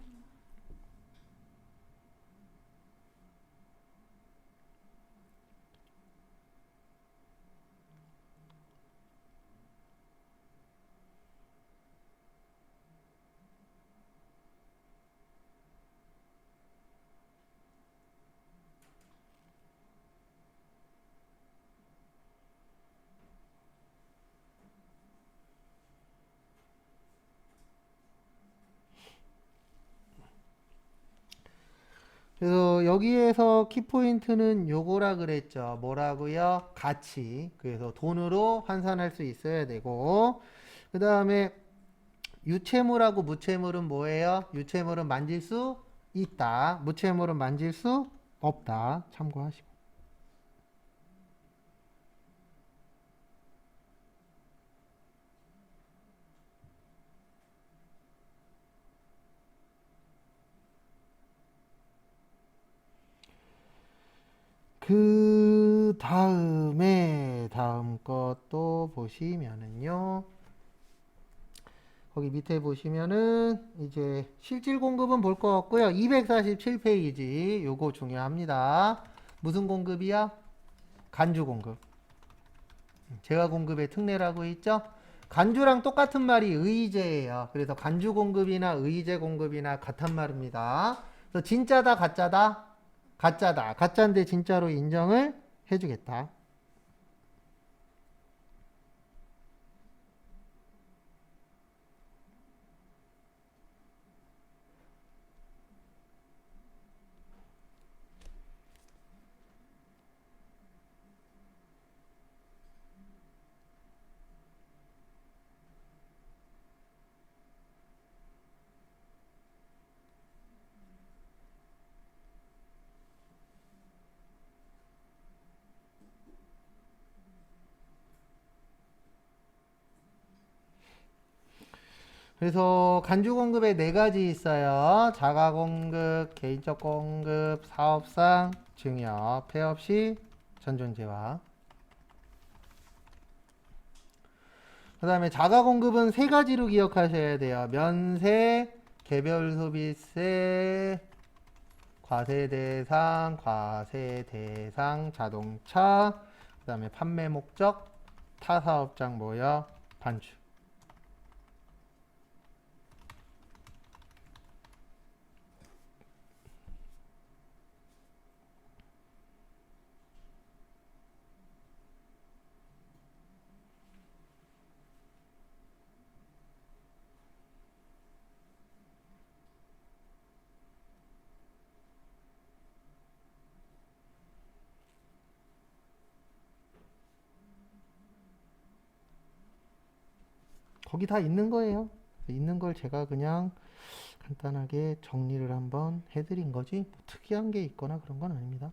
그래서 여기에서 키포인트는 요거라 그랬죠. 뭐라고요? 가치. 그래서 돈으로 환산할 수 있어야 되고, 그 다음에 유채물하고 무채물은 뭐예요? 유채물은 만질 수 있다. 무채물은 만질 수 없다. 참고하시고. 그 다음에 다음 것도 보시면은요. 거기 밑에 보시면은 이제 실질 공급은 볼 거 없고요. 247페이지 요거 중요합니다. 무슨 공급이야? 간주 공급. 제가 공급의 특례라고 있죠? 간주랑 똑같은 말이 의제예요. 그래서 간주 공급이나 의제 공급이나 같은 말입니다. 그래서 진짜다 가짜다? 가짜다. 가짜인데 진짜로 인정을 해주겠다. 그래서 간주 공급에 네 가지 있어요. 자가 공급, 개인적 공급, 사업상, 증여, 폐업 시 전존재화. 그 다음에 자가 공급은 세 가지로 기억하셔야 돼요. 면세, 개별 소비세, 과세 대상, 과세 대상, 자동차, 그 다음에 판매 목적, 타사업장 모여, 반주. 거기 다 있는 거예요. 있는 걸 제가 그냥 간단하게 정리를 한번 해드린 거지 뭐 특이한 게 있거나 그런 건 아닙니다.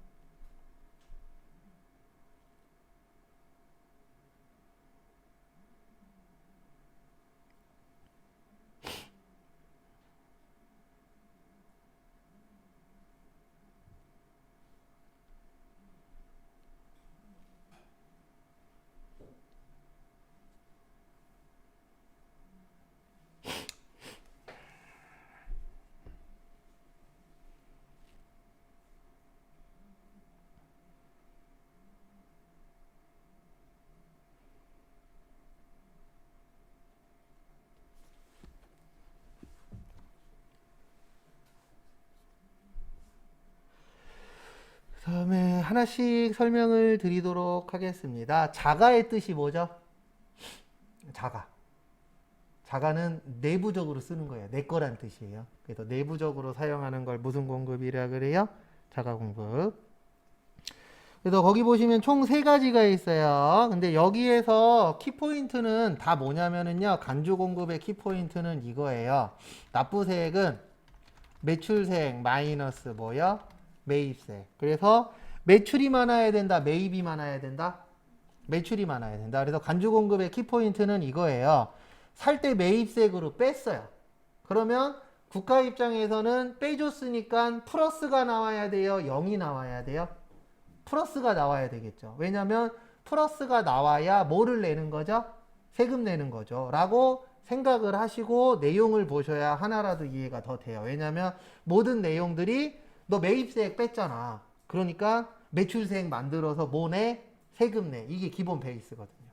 다음에 하나씩 설명을 드리도록 하겠습니다. 자가의 뜻이 뭐죠? 자가. 자가는 내부적으로 쓰는 거예요. 내 거란 뜻이에요. 그래서 내부적으로 사용하는 걸 무슨 공급이라 그래요? 자가 공급. 그래서 거기 보시면 총 세 가지가 있어요. 근데 여기에서 키포인트는 다 뭐냐면은요. 간주 공급의 키포인트는 이거예요. 납부세액은 매출세액 마이너스 뭐요? 매입세. 그래서 매출이 많아야 된다. 매입이 많아야 된다. 매출이 많아야 된다. 그래서 간주 공급의 키포인트는 이거예요. 살 때 매입세액으로 뺐어요. 그러면 국가 입장에서는 빼줬으니까 플러스가 나와야 돼요. 0이 나와야 돼요. 플러스가 나와야 되겠죠. 왜냐하면 플러스가 나와야 뭐를 내는 거죠? 세금 내는 거죠. 라고 생각을 하시고 내용을 보셔야 하나라도 이해가 더 돼요. 왜냐하면 모든 내용들이 너 매입세액 뺐잖아. 그러니까 매출세액 만들어서 뭐 내? 세금 내. 이게 기본 베이스거든요.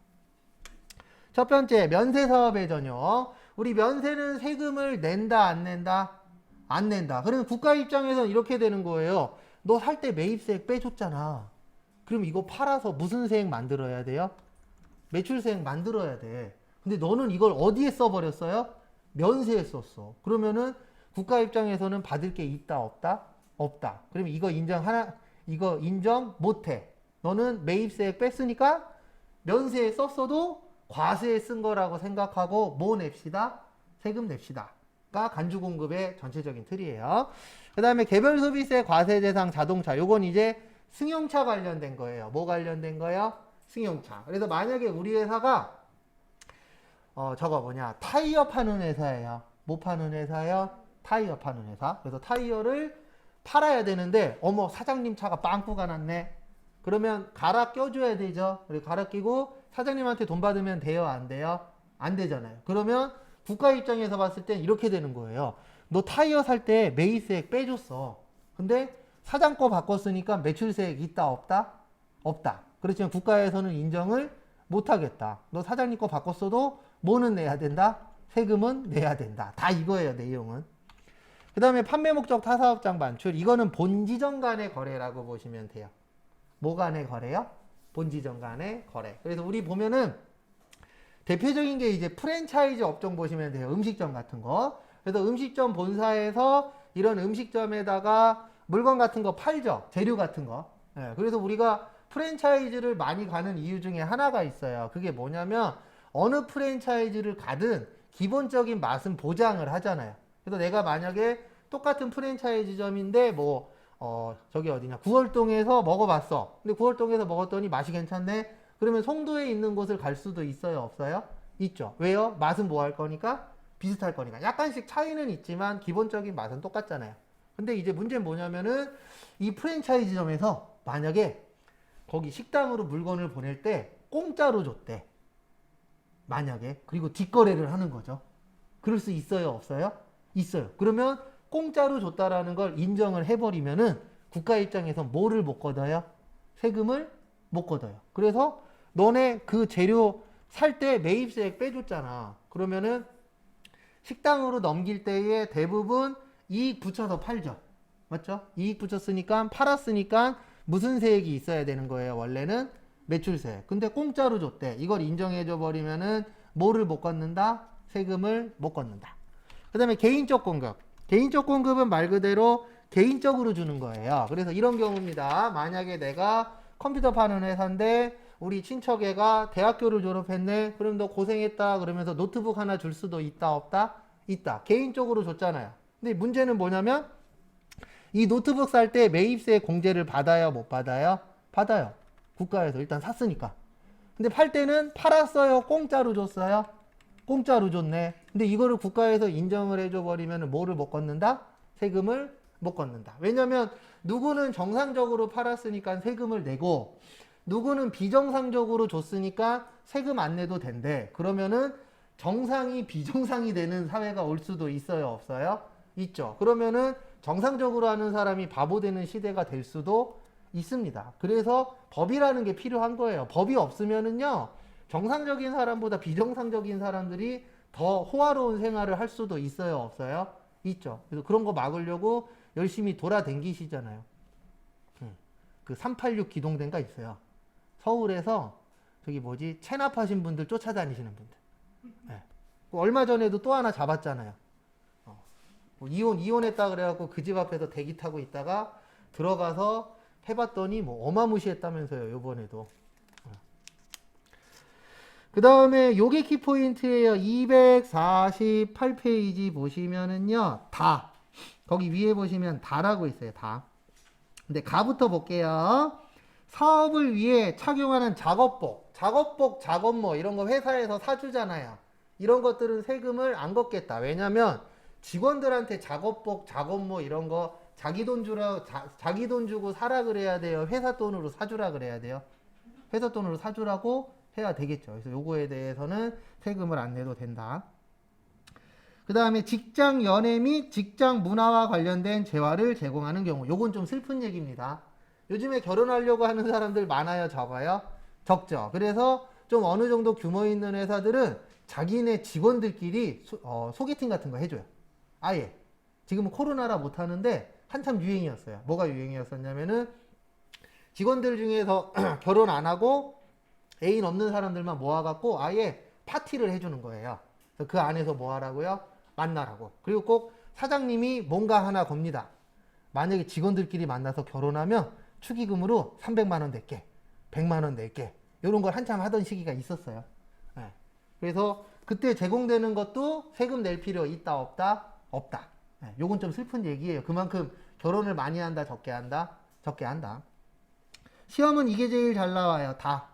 첫 번째, 면세사업의 전형. 우리 면세는 세금을 낸다, 안 낸다? 안 낸다. 그러면 국가 입장에서는 이렇게 되는 거예요. 너 살 때 매입세액 빼줬잖아. 그럼 이거 팔아서 무슨 세액 만들어야 돼요? 매출세액 만들어야 돼. 근데 너는 이걸 어디에 써버렸어요? 면세에 썼어. 그러면은 국가 입장에서는 받을 게 있다, 없다? 없다. 그러면 이거 인정 못해. 너는 매입세액 뺐으니까 면세에 썼어도 과세에 쓴 거라고 생각하고 뭐 냅시다? 세금 냅시다. 가 간주공급의 전체적인 틀이에요. 그 다음에 개별소비세 과세대상 자동차. 요건 이제 승용차 관련된 거예요. 뭐 관련된 거예요? 승용차. 그래서 만약에 우리 회사가 타이어 파는 회사예요. 뭐 파는 회사예요? 타이어 파는 회사. 그래서 타이어를 팔아야 되는데 어머 사장님 차가 빵꾸가 났네. 그러면 갈아 껴줘야 되죠. 그리고 갈아 끼고 사장님한테 돈 받으면 돼요? 안 돼요? 안 되잖아요. 그러면 국가 입장에서 봤을 땐 이렇게 되는 거예요. 너 타이어 살 때 매입세액 빼줬어. 근데 사장 거 바꿨으니까 매출세액 있다 없다? 없다. 그렇지만 국가에서는 인정을 못하겠다. 너 사장님 거 바꿨어도 뭐는 내야 된다? 세금은 내야 된다. 다 이거예요, 내용은. 그 다음에 판매 목적 타사업장 반출. 이거는 본지점 간의 거래라고 보시면 돼요. 뭐 간의 거래요? 본지점 간의 거래. 그래서 우리 보면은 대표적인 게 이제 프랜차이즈 업종 보시면 돼요. 음식점 같은 거. 그래서 음식점 본사에서 이런 음식점에다가 물건 같은 거 팔죠. 재료 같은 거. 예, 그래서 우리가 프랜차이즈를 많이 가는 이유 중에 하나가 있어요. 그게 뭐냐면 어느 프랜차이즈를 가든 기본적인 맛은 보장을 하잖아요. 그래서 내가 만약에 똑같은 프랜차이즈점인데 저기 어디냐 구월동에서 먹어봤어. 근데 구월동에서 먹었더니 맛이 괜찮네. 그러면 송도에 있는 곳을 갈 수도 있어요? 없어요? 있죠. 왜요? 맛은 뭐 할 거니까? 비슷할 거니까. 약간씩 차이는 있지만 기본적인 맛은 똑같잖아요. 근데 이제 문제는 뭐냐면은 이 프랜차이즈점에서 만약에 거기 식당으로 물건을 보낼 때 공짜로 줬대. 만약에. 그리고 뒷거래를 하는 거죠. 그럴 수 있어요? 없어요? 있어요. 그러면 공짜로 줬다라는 걸 인정을 해버리면은 국가 입장에서 뭐를 못 걷어요? 세금을 못 걷어요. 그래서 너네 그 재료 살 때 매입세액 빼줬잖아. 그러면은 식당으로 넘길 때에 대부분 이익 붙여서 팔죠. 맞죠? 이익 붙였으니까 팔았으니까 무슨 세액이 있어야 되는 거예요? 원래는 매출세. 근데 공짜로 줬대. 이걸 인정해줘 버리면은 뭐를 못 걷는다? 세금을 못 걷는다. 그 다음에 개인적 공급. 개인적 공급은 말 그대로 개인적으로 주는 거예요. 그래서 이런 경우입니다. 만약에 내가 컴퓨터 파는 회사인데 우리 친척애가 대학교를 졸업했네. 그럼 너 고생했다. 그러면서 노트북 하나 줄 수도 있다 없다? 있다. 개인적으로 줬잖아요. 근데 문제는 뭐냐면 이 노트북 살 때 매입세 공제를 받아요? 못 받아요? 받아요. 국가에서 일단 샀으니까. 근데 팔 때는 팔았어요? 공짜로 줬어요? 공짜로 줬네. 근데 이거를 국가에서 인정을 해줘 버리면 뭐를 못 걷는다? 세금을 못 걷는다. 왜냐면 누구는 정상적으로 팔았으니까 세금을 내고 누구는 비정상적으로 줬으니까 세금 안 내도 된대. 그러면은 정상이 비정상이 되는 사회가 올 수도 있어요? 없어요? 있죠. 그러면은 정상적으로 하는 사람이 바보 되는 시대가 될 수도 있습니다. 그래서 법이라는 게 필요한 거예요. 법이 없으면은요, 정상적인 사람보다 비정상적인 사람들이 더 호화로운 생활을 할 수도 있어요? 없어요? 있죠. 그래서 그런 거 막으려고 열심히 돌아다니시잖아요. 그 386 기동대가 있어요. 서울에서 체납하신 분들 쫓아다니시는 분들. 네. 얼마 전에도 또 하나 잡았잖아요. 이혼했다 그래갖고 그 집 앞에서 대기 타고 있다가 들어가서 해봤더니 어마무시했다면서요, 요번에도. 그 다음에 요게 키포인트예요. 248페이지 보시면은요, 다. 거기 위에 보시면 다라고 있어요, 다. 근데 가부터 볼게요. 사업을 위해 착용하는 작업복, 작업모 이런 거 회사에서 사주잖아요. 이런 것들은 세금을 안 걷겠다. 왜냐면 직원들한테 작업복, 작업모 이런 거 자기 돈 주고 사라 그래야 돼요? 회사 돈으로 사주라 그래야 돼요? 회사 돈으로 사주라고 해야 되겠죠. 그래서 요거에 대해서는 세금을 안 내도 된다. 그 다음에 직장 연예 및 직장 문화와 관련된 재화를 제공하는 경우. 요건 좀 슬픈 얘기입니다. 요즘에 결혼하려고 하는 사람들 많아요? 적어요? 적죠. 그래서 좀 어느 정도 규모 있는 회사들은 자기네 직원들끼리 소개팅 같은 거 해줘요. 아예. 지금은 코로나라 못하는데 한참 유행이었어요. 뭐가 유행이었었냐면은 직원들 중에서 결혼 안 하고 애인 없는 사람들만 모아갖고 아예 파티를 해주는 거예요. 그래서 그 안에서 뭐 하라고요? 만나라고. 그리고 꼭 사장님이 뭔가 하나 겁니다. 만약에 직원들끼리 만나서 결혼하면 축의금으로 300만 원 낼게, 100만 원 낼게, 이런 걸 한참 하던 시기가 있었어요. 예. 그래서 그때 제공되는 것도 세금 낼 필요 있다 없다? 없다. 예. 요건 좀 슬픈 얘기예요. 그만큼 결혼을 많이 한다 적게 한다? 적게 한다. 시험은 이게 제일 잘 나와요. 다.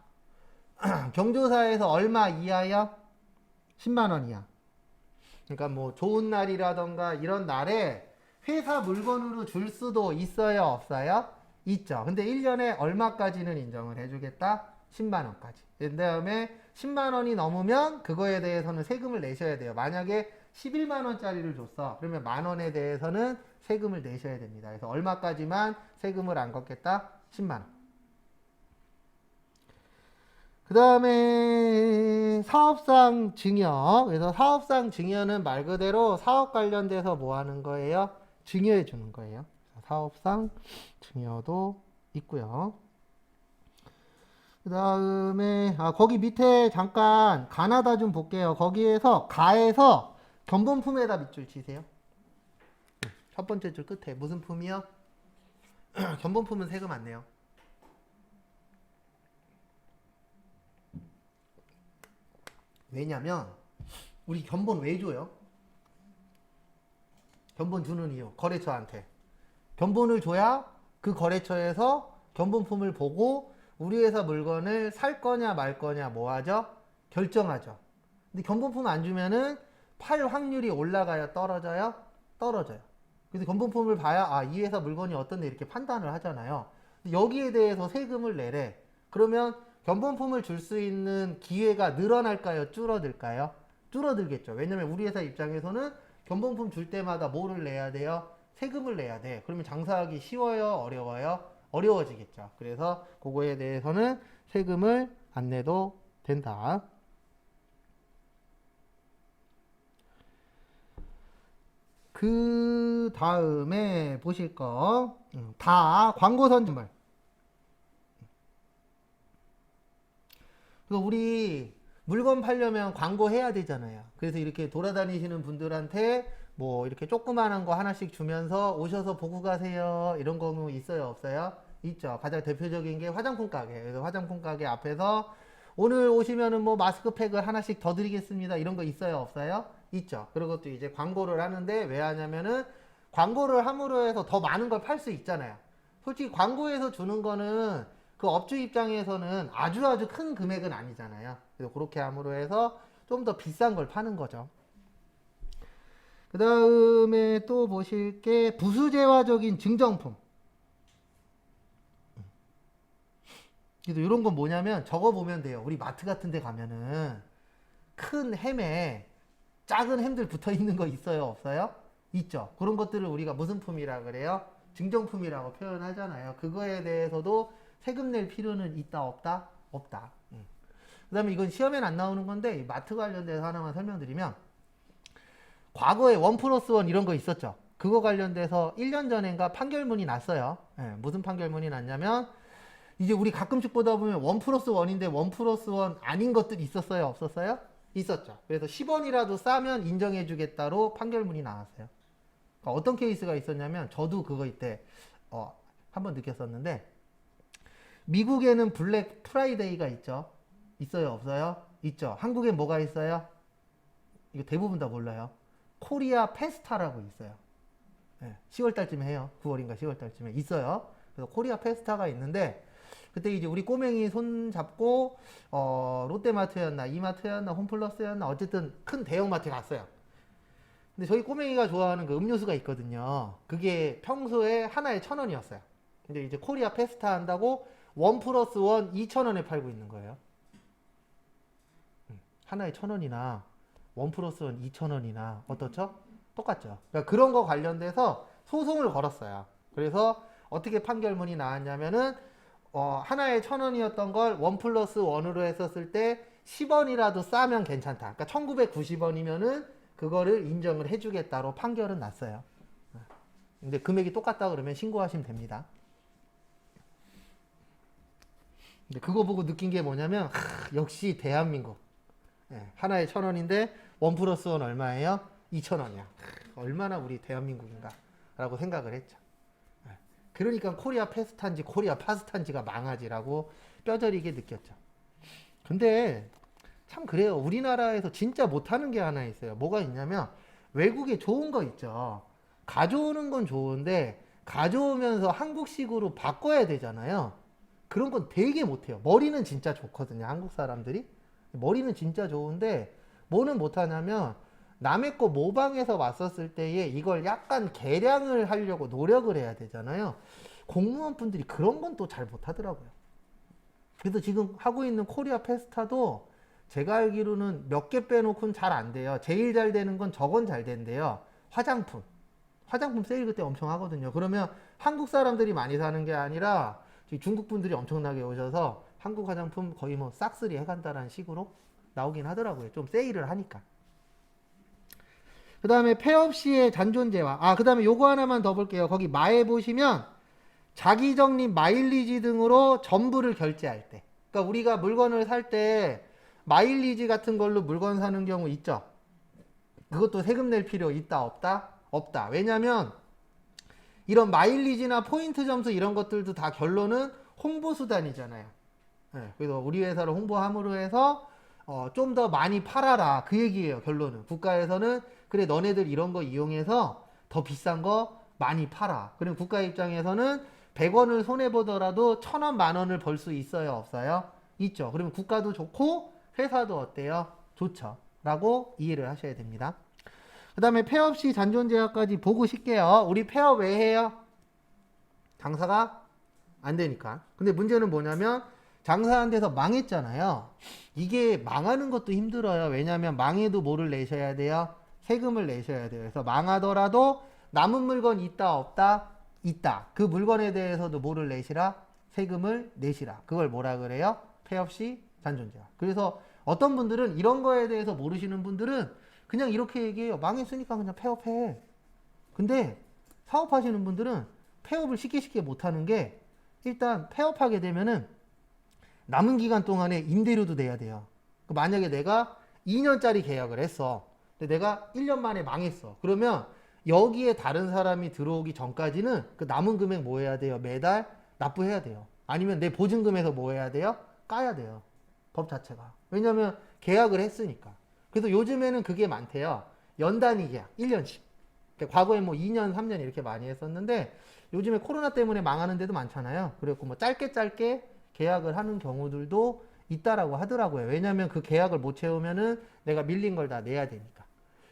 경조사에서 얼마 이하야? 10만 원 이하. 그러니까 뭐 좋은 날이라던가 이런 날에 회사 물건으로 줄 수도 있어요, 없어요? 있죠. 근데 1년에 얼마까지는 인정을 해주겠다? 10만 원까지. 그 다음에 10만 원이 넘으면 그거에 대해서는 세금을 내셔야 돼요. 만약에 11만 원짜리를 줬어. 그러면 만 원에 대해서는 세금을 내셔야 됩니다. 그래서 얼마까지만 세금을 안 걷겠다? 10만 원. 그 다음에 사업상 증여. 그래서 사업상 증여는 말 그대로 사업 관련돼서 뭐 하는 거예요? 증여해 주는 거예요. 사업상 증여도 있고요. 그 다음에 거기 밑에 잠깐 가나다 좀 볼게요. 거기에서 가에서 견본품에다 밑줄 치세요. 첫 번째 줄 끝에 무슨 품이요? 견본품은 세금 안 내요. 왜냐면 우리 견본 왜 줘요? 견본 주는 이유, 거래처한테 견본을 줘야 그 거래처에서 견본품을 보고 우리 회사 물건을 살 거냐 말 거냐 뭐 하죠? 결정하죠. 근데 견본품 안 주면은 팔 확률이 올라가요, 떨어져요? 떨어져요. 그래서 견본품을 봐야 이 회사 물건이 어떤데 이렇게 판단을 하잖아요. 여기에 대해서 세금을 내래. 그러면 견본품을 줄 수 있는 기회가 늘어날까요? 줄어들까요? 줄어들겠죠. 왜냐면 우리 회사 입장에서는 견본품 줄 때마다 뭐를 내야 돼요? 세금을 내야 돼. 그러면 장사하기 쉬워요? 어려워요? 어려워지겠죠. 그래서 그거에 대해서는 세금을 안 내도 된다. 그 다음에 보실 거, 다 광고 선물. 우리 물건 팔려면 광고 해야 되잖아요. 그래서 이렇게 돌아다니시는 분들한테 뭐 이렇게 조그만한 거 하나씩 주면서 오셔서 보고 가세요. 이런 거는 있어요, 없어요? 있죠. 가장 대표적인 게 화장품 가게. 그래서 화장품 가게 앞에서 오늘 오시면은 뭐 마스크팩을 하나씩 더 드리겠습니다. 이런 거 있어요, 없어요? 있죠. 그런 것도 이제 광고를 하는데 왜 하냐면은 광고를 함으로 해서 더 많은 걸 팔 수 있잖아요. 솔직히 광고에서 주는 거는 그 업주 입장에서는 아주 큰 금액은 아니잖아요. 그래서 그렇게 함으로 해서 좀 더 비싼 걸 파는 거죠. 그 다음에 또 보실 게 부수재화적인 증정품. 그래서 이런 건 뭐냐면 적어 보면 돼요. 우리 마트 같은 데 가면은 큰 햄에 작은 햄들 붙어 있는 거 있어요, 없어요? 있죠. 그런 것들을 우리가 무슨 품이라 그래요? 증정품이라고 표현하잖아요. 그거에 대해서도 세금 낼 필요는 있다, 없다? 없다. 그 다음에 이건 시험엔 안 나오는 건데 마트 관련돼서 하나만 설명드리면 과거에 1+1 이런 거 있었죠. 그거 관련돼서 1년 전인가 판결문이 났어요. 무슨 판결문이 났냐면 이제 우리 가끔씩 보다 보면 1+1인데 1+1 아닌 것들이 있었어요, 없었어요? 있었죠. 그래서 10원이라도 싸면 인정해주겠다로 판결문이 나왔어요. 그러니까 어떤 케이스가 있었냐면 저도 그거 이때 한번 느꼈었는데 미국에는 블랙 프라이데이가 있죠. 있어요, 없어요? 있죠. 한국엔 뭐가 있어요? 이거 대부분 다 몰라요. 코리아 페스타라고 있어요. 10월 달쯤에 해요. 9월인가 10월 달쯤에 있어요. 그래서 코리아 페스타가 있는데 그때 이제 우리 꼬맹이 손 잡고 롯데마트였나 이마트였나 홈플러스였나 어쨌든 큰 대형마트에 갔어요. 근데 저희 꼬맹이가 좋아하는 그 음료수가 있거든요. 그게 평소에 하나에 1,000원이었어요. 근데 이제 코리아 페스타 한다고 1+1 2,000원에 팔고 있는 거예요. 하나에 1,000원이나 1+1 2,000원이나 어떻죠? 똑같죠. 그러니까 그런 거 관련돼서 소송을 걸었어요. 그래서 어떻게 판결문이 나왔냐면은 하나에 1,000원이었던 걸 1+1으로 했었을 때 10원이라도 싸면 괜찮다. 그러니까 1,990원이면은 그거를 인정을 해주겠다로 판결은 났어요. 근데 금액이 똑같다 그러면 신고하시면 됩니다. 근데 그거 보고 느낀 게 뭐냐면 역시 대한민국 하나에 1,000원인데 1+1 얼마예요? 2,000원이야. 얼마나 우리 대한민국인가 라고 생각을 했죠. 그러니까 코리아 패스타인지 코리아 파스타인지가 망하지라고 뼈저리게 느꼈죠. 근데 참 그래요. 우리나라에서 진짜 못하는 게 하나 있어요. 뭐가 있냐면 외국에 좋은 거 있죠. 가져오는 건 좋은데 가져오면서 한국식으로 바꿔야 되잖아요. 그런 건 되게 못해요. 머리는 진짜 좋거든요. 한국 사람들이. 머리는 진짜 좋은데 뭐는 못하냐면 남의 거 모방해서 왔었을 때에 이걸 약간 개량을 하려고 노력을 해야 되잖아요. 공무원 분들이 그런 건 또 잘 못하더라고요. 그래서 지금 하고 있는 코리아 페스타도 제가 알기로는 몇 개 빼놓고는 잘 안 돼요. 제일 잘 되는 건 저건 잘 된대요. 화장품. 화장품 세일 그때 엄청 하거든요. 그러면 한국 사람들이 많이 사는 게 아니라 중국 분들이 엄청나게 오셔서 한국 화장품 거의 뭐 싹쓸이 해간다라는 식으로 나오긴 하더라고요. 좀 세일을 하니까. 그 다음에 폐업 시의 잔존재화. 그 다음에 요거 하나만 더 볼게요. 거기 마에 보시면 자기적립 마일리지 등으로 전부를 결제할 때. 그러니까 우리가 물건을 살 때 마일리지 같은 걸로 물건 사는 경우 있죠. 그것도 세금 낼 필요 있다 없다? 없다. 왜냐면 이런 마일리지나 포인트 점수 이런 것들도 다 결론은 홍보 수단이잖아요. 네, 그래서 우리 회사를 홍보함으로 해서 좀 더 많이 팔아라 그 얘기예요. 결론은 국가에서는 그래 너네들 이런 거 이용해서 더 비싼 거 많이 팔아. 그럼 국가 입장에서는 100원을 손해보더라도 1000원 만원을 벌 수 있어요 없어요? 있죠. 그러면 국가도 좋고 회사도 어때요? 좋죠 라고 이해를 하셔야 됩니다. 그 다음에 폐업 시 잔존재화까지 보고 싶게요. 우리 폐업 왜 해요? 장사가 안 되니까. 근데 문제는 뭐냐면 장사 안 돼서 망했잖아요. 이게 망하는 것도 힘들어요. 왜냐면 망해도 뭐를 내셔야 돼요? 세금을 내셔야 돼요. 그래서 망하더라도 남은 물건 있다 없다? 있다. 그 물건에 대해서도 뭐를 내시라? 세금을 내시라. 그걸 뭐라 그래요? 폐업 시 잔존재화. 그래서 어떤 분들은 이런 거에 대해서 모르시는 분들은 그냥 이렇게 얘기해요. 망했으니까 그냥 폐업해. 근데 사업하시는 분들은 폐업을 쉽게 못하는 게 일단 폐업하게 되면은 남은 기간 동안에 임대료도 내야 돼요. 만약에 내가 2년짜리 계약을 했어. 근데 내가 1년 만에 망했어. 그러면 여기에 다른 사람이 들어오기 전까지는 그 남은 금액 뭐 해야 돼요? 매달 납부해야 돼요. 아니면 내 보증금에서 뭐 해야 돼요? 까야 돼요. 법 자체가. 왜냐면 계약을 했으니까. 그래서 요즘에는 그게 많대요. 연단위 계약, 1년씩. 과거에 뭐 2년, 3년 이렇게 많이 했었는데 요즘에 코로나 때문에 망하는 데도 많잖아요. 그래갖고 뭐 짧게 계약을 하는 경우들도 있다라고 하더라고요. 왜냐면 그 계약을 못 채우면은 내가 밀린 걸 다 내야 되니까.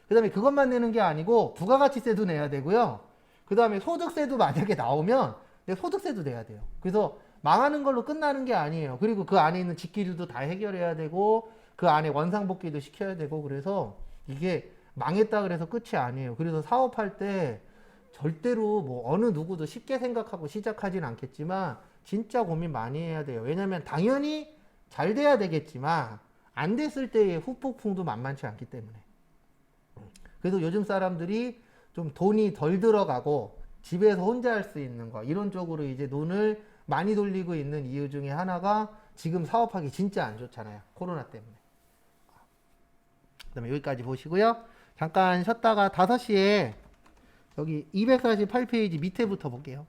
그 다음에 그것만 내는 게 아니고 부가가치세도 내야 되고요. 그 다음에 소득세도 만약에 나오면 내 소득세도 내야 돼요. 그래서 망하는 걸로 끝나는 게 아니에요. 그리고 그 안에 있는 직기류도 다 해결해야 되고 그 안에 원상복귀도 시켜야 되고 그래서 이게 망했다 그래서 끝이 아니에요. 그래서 사업할 때 절대로 뭐 어느 누구도 쉽게 생각하고 시작하진 않겠지만 진짜 고민 많이 해야 돼요. 왜냐면 당연히 잘 돼야 되겠지만 안 됐을 때의 후폭풍도 만만치 않기 때문에. 그래서 요즘 사람들이 좀 돈이 덜 들어가고 집에서 혼자 할 수 있는 거 이런 쪽으로 이제 돈을 많이 돌리고 있는 이유 중에 하나가 지금 사업하기 진짜 안 좋잖아요. 코로나 때문에. 그 다음에 여기까지 보시고요. 잠깐 쉬었다가 5시에 여기 248페이지 밑에부터 볼게요.